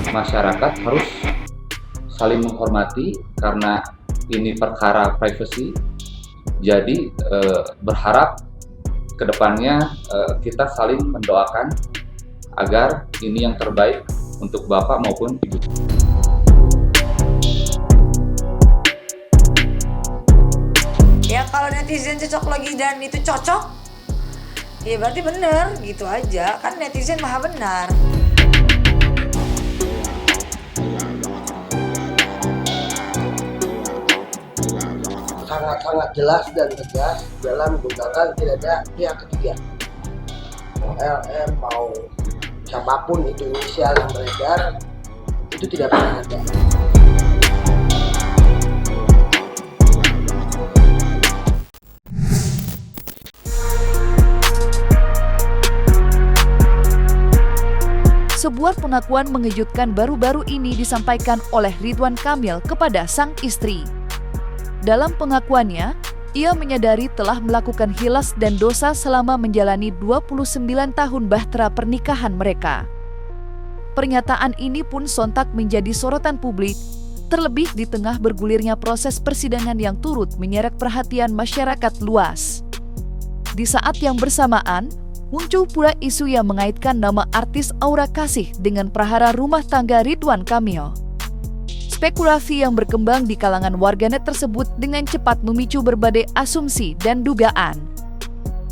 masyarakat harus saling menghormati karena ini perkara privasi. Jadi berharap kedepannya kita saling mendoakan agar ini yang terbaik untuk Bapak maupun Ibu. Ya kalau netizen cocok lagi dan itu cocok, ya berarti bener gitu aja. Kan netizen maha benar. Sangat jelas dan tegas dalam menggunakan tidak ada pihak ketiga. Mau LM, mau siapapun itu inisial yang beredar, itu tidak pernah ada. Sebuah pengakuan mengejutkan baru-baru ini disampaikan oleh Ridwan Kamil kepada sang istri. Dalam pengakuannya, ia menyadari telah melakukan khilas dan dosa selama menjalani 29 tahun bahtera pernikahan mereka. Pernyataan ini pun sontak menjadi sorotan publik, terlebih di tengah bergulirnya proses persidangan yang turut menyeret perhatian masyarakat luas. Di saat yang bersamaan, muncul pula isu yang mengaitkan nama artis Aura Kasih dengan prahara rumah tangga Ridwan Kamil. Spekulasi yang berkembang di kalangan warganet tersebut dengan cepat memicu berbagai asumsi dan dugaan.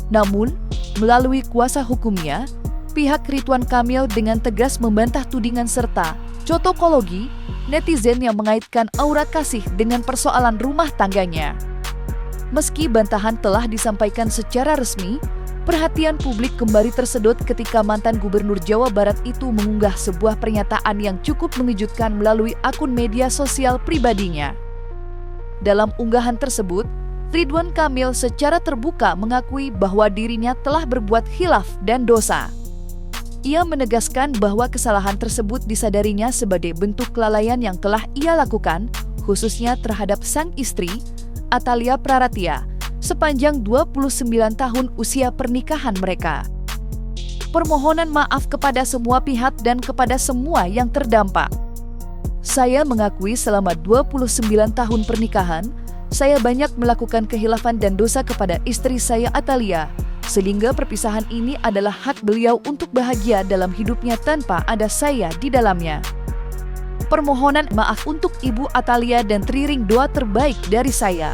Namun, melalui kuasa hukumnya, pihak Ridwan Kamil dengan tegas membantah tudingan serta cocokologi netizen yang mengaitkan Aura Kasih dengan persoalan rumah tangganya. Meski bantahan telah disampaikan secara resmi, perhatian publik kembali tersedot ketika mantan Gubernur Jawa Barat itu mengunggah sebuah pernyataan yang cukup mengejutkan melalui akun media sosial pribadinya. Dalam unggahan tersebut, Ridwan Kamil secara terbuka mengakui bahwa dirinya telah berbuat khilaf dan dosa. Ia menegaskan bahwa kesalahan tersebut disadarinya sebagai bentuk kelalaian yang telah ia lakukan, khususnya terhadap sang istri, Atalia Praratia, sepanjang 29 tahun usia pernikahan mereka. Permohonan maaf kepada semua pihak dan kepada semua yang terdampak. Saya mengakui selama 29 tahun pernikahan, saya banyak melakukan khilafan dan dosa kepada istri saya Atalia, sehingga perpisahan ini adalah hak beliau untuk bahagia dalam hidupnya tanpa ada saya di dalamnya. Permohonan maaf untuk Ibu Atalia dan teriring doa terbaik dari saya.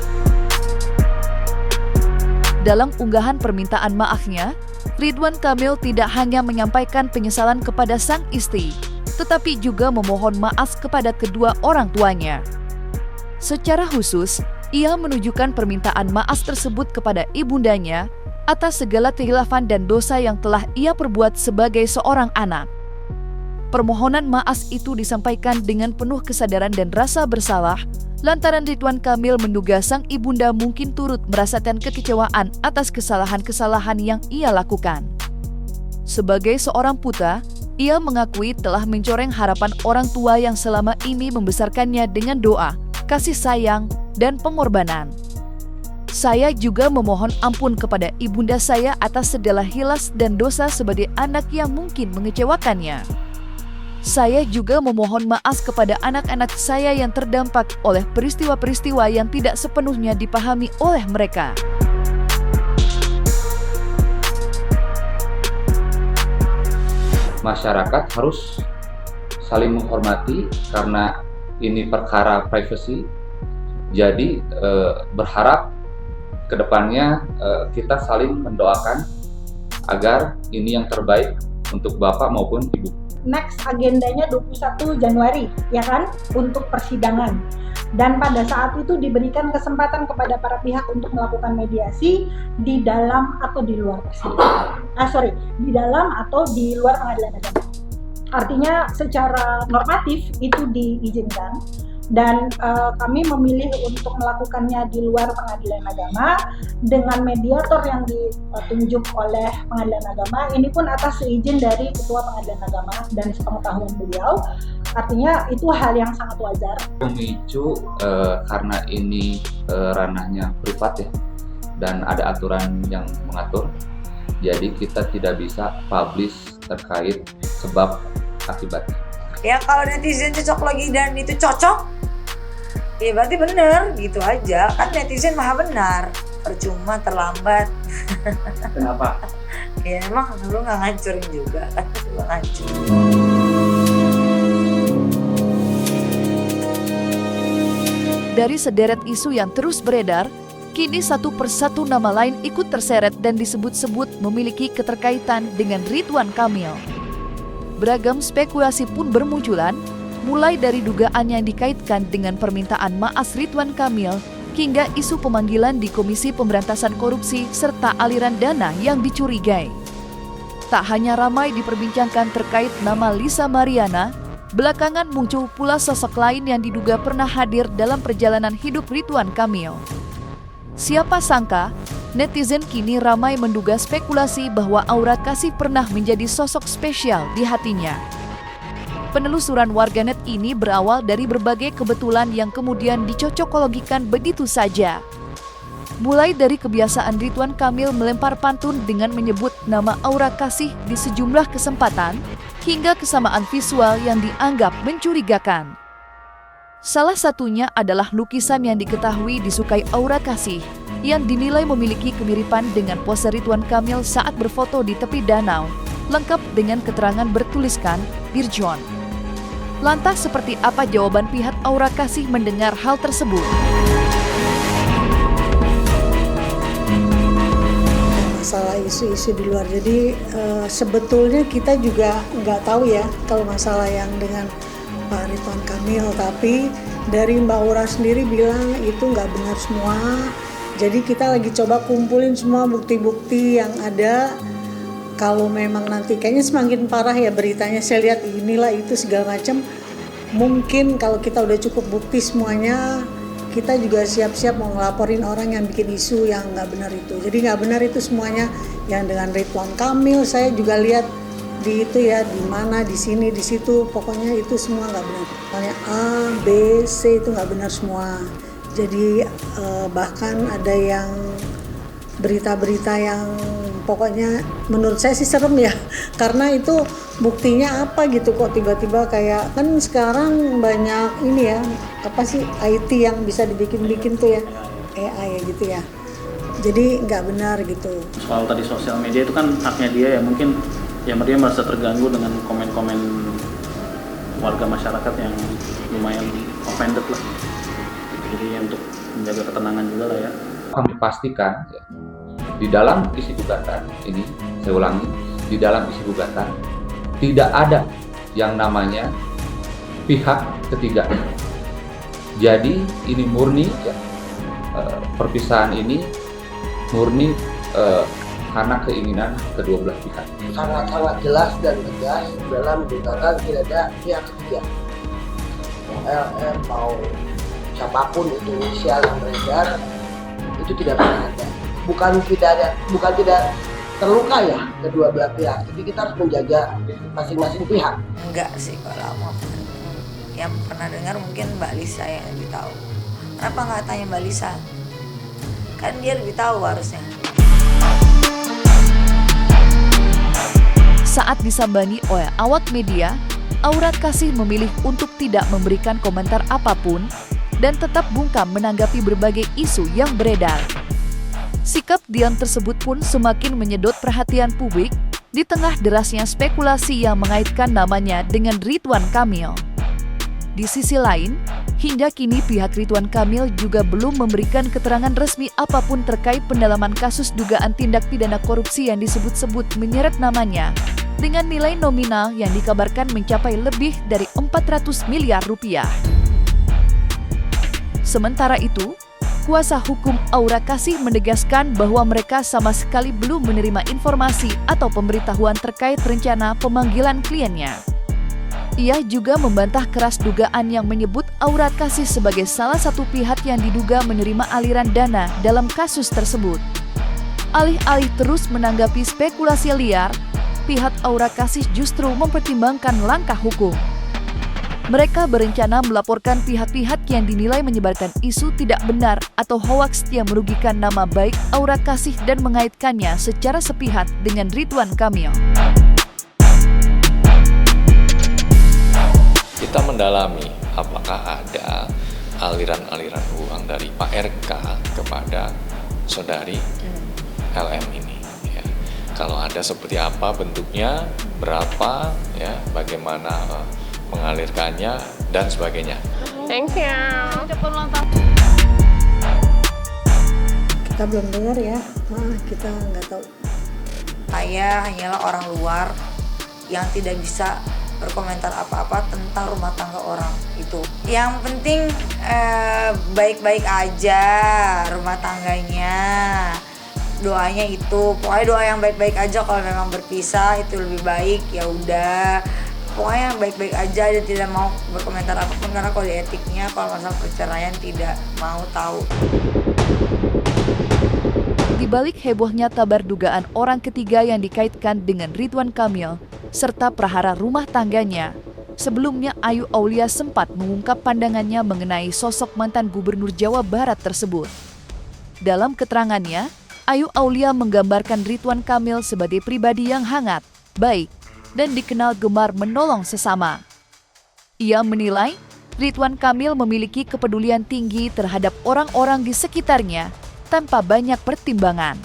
Dalam unggahan permintaan maafnya, Ridwan Kamil tidak hanya menyampaikan penyesalan kepada sang istri, tetapi juga memohon maaf kepada kedua orang tuanya. Secara khusus, ia menunjukkan permintaan maaf tersebut kepada ibundanya atas segala khilafan dan dosa yang telah ia perbuat sebagai seorang anak. Permohonan maaf itu disampaikan dengan penuh kesadaran dan rasa bersalah, lantaran Ridwan Kamil menduga sang ibunda mungkin turut merasakan kekecewaan atas kesalahan-kesalahan yang ia lakukan. Sebagai seorang putra, ia mengakui telah mencoreng harapan orang tua yang selama ini membesarkannya dengan doa, kasih sayang, dan pengorbanan. Saya juga memohon ampun kepada ibunda saya atas segala khilas dan dosa sebagai anak yang mungkin mengecewakannya. Saya juga memohon maaf kepada anak-anak saya yang terdampak oleh peristiwa-peristiwa yang tidak sepenuhnya dipahami oleh mereka. Masyarakat harus saling menghormati karena ini perkara privasi. Jadi berharap kedepannya kita saling mendoakan agar ini yang terbaik untuk Bapak maupun Ibu. Next agendanya 21 Januari, ya kan, untuk persidangan. Dan pada saat itu diberikan kesempatan kepada para pihak untuk melakukan mediasi di dalam atau di luar persidangan. Di dalam atau di luar pengadilan agama. Artinya secara normatif itu diizinkan. Dan kami memilih untuk melakukannya di luar pengadilan agama dengan mediator yang ditunjuk oleh pengadilan agama. Ini pun atas izin dari ketua pengadilan agama dan sepengetahuan beliau. Artinya itu hal yang sangat wajar. Memicu karena ini ranahnya privat ya, dan ada aturan yang mengatur. Jadi kita tidak bisa publish terkait sebab akibatnya. Ya kalau netizen cocok lagi dan itu cocok, ya berarti bener gitu aja. Kan netizen maha benar, percuma terlambat. Kenapa? Ya emang lu nggak ngancurin juga kan, lu ngancur. Dari sederet isu yang terus beredar, kini satu persatu nama lain ikut terseret dan disebut-sebut memiliki keterkaitan dengan Ridwan Kamil. Beragam spekulasi pun bermunculan, mulai dari dugaan yang dikaitkan dengan permintaan maaf Ridwan Kamil hingga isu pemanggilan di Komisi Pemberantasan Korupsi serta aliran dana yang dicurigai. Tak hanya ramai diperbincangkan terkait nama Lisa Mariana, belakangan muncul pula sosok lain yang diduga pernah hadir dalam perjalanan hidup Ridwan Kamil. Siapa sangka, netizen kini ramai menduga spekulasi bahwa Aura Kasih pernah menjadi sosok spesial di hatinya. Penelusuran warganet ini berawal dari berbagai kebetulan yang kemudian dicocokologikan begitu saja. Mulai dari kebiasaan Ridwan Kamil melempar pantun dengan menyebut nama Aura Kasih di sejumlah kesempatan, hingga kesamaan visual yang dianggap mencurigakan. Salah satunya adalah lukisan yang diketahui disukai Aura Kasih, yang dinilai memiliki kemiripan dengan pose Ridwan Kamil saat berfoto di tepi danau, lengkap dengan keterangan bertuliskan Dear John. Lantas seperti apa jawaban pihak Aura Kasih mendengar hal tersebut? Masalah isu-isu di luar, jadi sebetulnya kita juga nggak tahu ya kalau masalah yang dengan Pak Ridwan Kamil, tapi dari Mbak Aura sendiri bilang itu nggak benar semua. Jadi kita lagi coba kumpulin semua bukti-bukti yang ada. Kalau memang nanti kayaknya semakin parah ya beritanya, saya lihat inilah itu segala macam. Mungkin kalau kita udah cukup bukti semuanya, kita juga siap-siap mau ngelaporin orang yang bikin isu yang nggak benar itu. Jadi nggak benar itu semuanya yang dengan Ridwan Kamil. Saya juga lihat di itu ya, di mana, di sini, di situ, pokoknya itu semua nggak benar. Pokoknya A, B, C itu nggak benar semua. Jadi bahkan ada yang berita-berita yang pokoknya menurut saya sih serem ya, karena itu buktinya apa gitu kok tiba-tiba kayak, kan sekarang banyak ini ya, apa sih IT yang bisa dibikin-bikin tuh ya, AI ya gitu ya. Jadi nggak benar gitu. Soal tadi sosial media itu kan haknya dia ya, mungkin ya dia merasa terganggu dengan komen-komen warga masyarakat yang lumayan offended lah. Jadi untuk menjaga ketenangan juga lah ya. Kami pastikan ya, di dalam isi gugatan ini, saya ulangi, di dalam isi gugatan tidak ada yang namanya pihak ketiga. Jadi ini murni ya, perpisahan ini murni karena keinginan kedua belah pihak. Sangat-sangat jelas dan tegas dalam gugatan tidak ada pihak ketiga. Mau LM, mau siapapun itu inisial yang beredar, itu tidak pernah ada. Bukan tidak terluka ya kedua belah pihak, tapi kita harus menjaga masing-masing pihak. Enggak sih kalau mau. Yang pernah dengar mungkin Mbak Lisa yang lebih tahu. Kenapa nggak tanya Mbak Lisa? Kan dia lebih tahu harusnya. Saat disambani oleh awak media, Aura Kasih memilih untuk tidak memberikan komentar apapun dan tetap bungkam menanggapi berbagai isu yang beredar. Sikap diam tersebut pun semakin menyedot perhatian publik di tengah derasnya spekulasi yang mengaitkan namanya dengan Ridwan Kamil. Di sisi lain, hingga kini pihak Ridwan Kamil juga belum memberikan keterangan resmi apapun terkait pendalaman kasus dugaan tindak pidana korupsi yang disebut-sebut menyeret namanya, dengan nilai nominal yang dikabarkan mencapai lebih dari 400 miliar rupiah. Sementara itu, kuasa hukum Aura Kasih menegaskan bahwa mereka sama sekali belum menerima informasi atau pemberitahuan terkait rencana pemanggilan kliennya. Ia juga membantah keras dugaan yang menyebut Aura Kasih sebagai salah satu pihak yang diduga menerima aliran dana dalam kasus tersebut. Alih-alih terus menanggapi spekulasi liar, pihak Aura Kasih justru mempertimbangkan langkah hukum. Mereka berencana melaporkan pihak-pihak yang dinilai menyebarkan isu tidak benar atau hoaks yang merugikan nama baik Aura Kasih dan mengaitkannya secara sepihak dengan Ridwan Kamil. mendalami apakah ada aliran-aliran uang dari Pak RK kepada saudari LM ini. Ya. Kalau ada seperti apa bentuknya, berapa, ya, bagaimana mengalirkannya dan sebagainya. Thank you. Kita belum dengar ya, kita nggak tahu. Saya hanyalah orang luar yang tidak bisa berkomentar apa-apa tentang rumah tangga orang itu. Yang penting baik-baik aja rumah tangganya. Doanya itu, pokoknya doa yang baik-baik aja. Kalau memang berpisah itu lebih baik, ya udah. Pokoknya yang baik-baik aja dan tidak mau berkomentar apapun, karena kode etiknya kalau masalah perceraian tidak mau tahu. Di balik hebohnya kabar dugaan orang ketiga yang dikaitkan dengan Ridwan Kamil serta prahara rumah tangganya, sebelumnya Ayu Aulia sempat mengungkap pandangannya mengenai sosok mantan Gubernur Jawa Barat tersebut. Dalam keterangannya, Ayu Aulia menggambarkan Ridwan Kamil sebagai pribadi yang hangat, baik, dan dikenal gemar menolong sesama. Ia menilai Ridwan Kamil memiliki kepedulian tinggi terhadap orang-orang di sekitarnya tanpa banyak pertimbangan.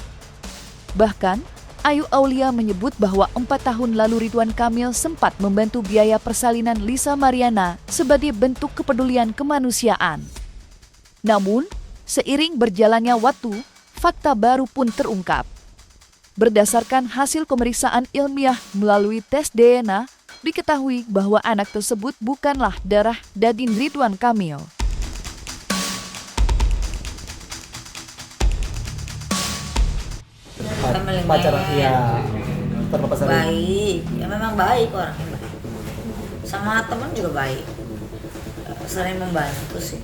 Bahkan, Ayu Aulia menyebut bahwa 4 tahun lalu Ridwan Kamil sempat membantu biaya persalinan Lisa Mariana sebagai bentuk kepedulian kemanusiaan. Namun, seiring berjalannya waktu, fakta baru pun terungkap. Berdasarkan hasil pemeriksaan ilmiah melalui tes DNA, diketahui bahwa anak tersebut bukanlah darah daging Ridwan Kamil. Pacaran ya, terlepas dari Baik, ya memang baik, orangnya baik. Sama teman juga baik, sering membantu sih.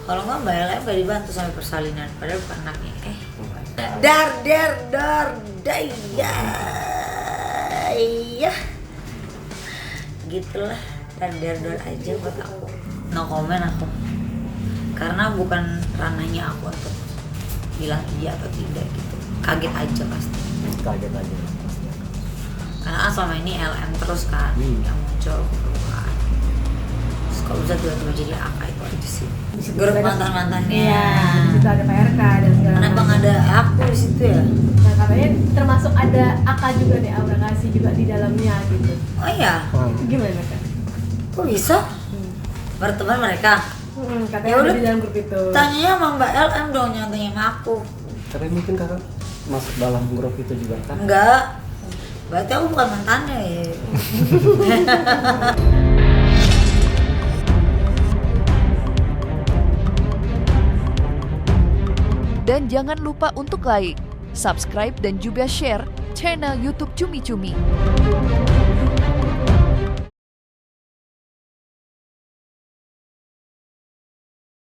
Kalau nggak Mbak LM nggak dibantu sampai persalinan, padahal bukan anaknya. Iya, gitulah, dar aja buat aku. No comment aku, karena bukan ranahnya aku untuk bilang iya atau tidak gitu. Kaget aja pasti. kaget aja pasti. Karena selama ini LM terus kan yang muncul keluar. Terus kalau bisa tiba-tiba jadi AK itu aja sih. Grup mantan-mantannya. Iya, itu ada PRK dan segala Kenapa macam. nggak ada aku di situ ya? Nah, katanya termasuk ada AK juga nih, Aura Kasih juga di dalamnya gitu. Oh iya, Gimana Kak? kok bisa? Berteman mereka? Katanya Ya ada udah. di dalam grup itu. Tanya sama Mbak LM dong, jangan tanya sama aku. Tapi mungkin kakak masuk dalam grup itu juga kan? Enggak, berarti aku bukan mantannya ya. Dan jangan lupa untuk like, subscribe, dan juga share channel YouTube Cumi Cumi.